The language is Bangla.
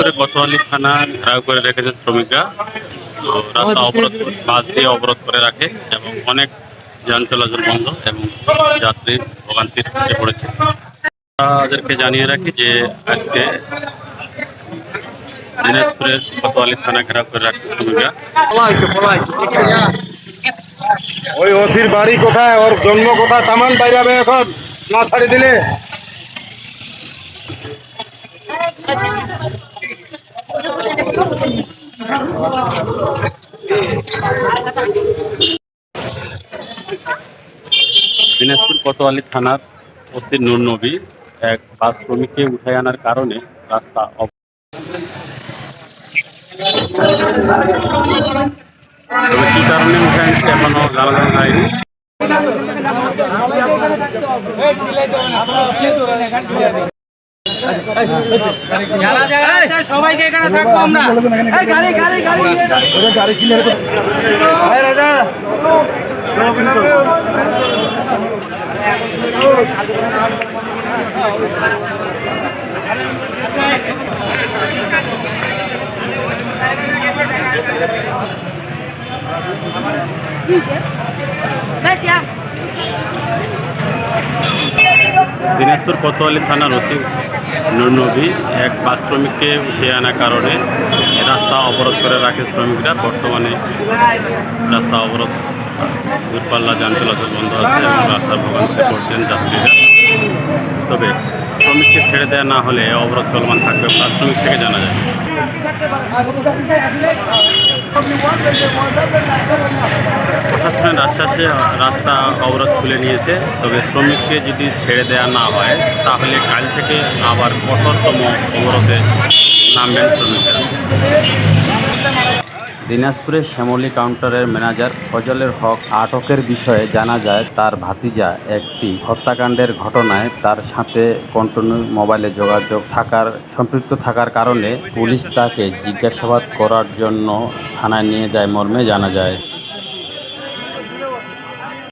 দিনাজপুরে কোতোয়ালি থানা ঘেরাও করে রেখেছে শ্রমিকরা। তো রাস্তা অবরোধ, বাস দিয়ে অবরোধ করে রাখে এবং অনেক যান চলাচল বন্ধ এবং যাত্রী ভোগান্তির মুখে পড়েছে। তাদেরকে জানিয়ে রাখি যে আজকে দিনাজপুরের কোতোয়ালি থানা ঘেরাও করে রাখছে শ্রমিকরা। ওই ওসির বাড়ি কোথায়, ওর জন্ম কোথায়, সামান পাই যাবে এখন না ছাড়ি দিলে। দিনাজপুর কোতোয়ালি থানার ওসি নূর নবী এক বাস শ্রমিককে উঠায় আনার কারণে রাস্তা তবে কি কারণে উঠে আনছে এখনো জানানো যায়নি। সবাইকে এখানে থাকবো আমরা। দিনাজপুর কোতোয়ালি থানার ওসি নূর নবী এক বাস শ্রমিককে উঠিয়ে আনার কারণে রাস্তা অবরোধ করে রাখে শ্রমিকরা। বর্তমানে রাস্তা অবরোধ, দূরপাল্লা যান চলাচল বন্ধ আছে এবং রাস্তার ভোগান্তিতে পড়ছেন যাত্রীরা। তবে শ্রমিককে ছেড়ে দেওয়া না হলে অবরোধ চলমান থাকবে বাস শ্রমিক থেকে জানা যায়। প্রশাসনের আশ্বাসে রাস্তা অবরোধ খুলে নিয়েছে। তবে শ্রমিককে যদি ছেড়ে দেওয়া না হয় তাহলে কাল থেকে আবার কঠোরতম অবরোধে নামবেন শ্রমিকেরা। দিনাজপুরের শ্যামলী কাউন্টারের ম্যানেজার ফজলের হক আটকের বিষয়ে জানা যায়, তার ভাতিজা একটি হত্যাকাণ্ডের ঘটনায় তার সাথে কন্টিনিউ মোবাইলে যোগাযোগ সম্পৃক্ত থাকার কারণে পুলিশ তাকে জিজ্ঞাসাবাদ করার জন্য থানায় নিয়ে যায় মর্মে জানা যায়।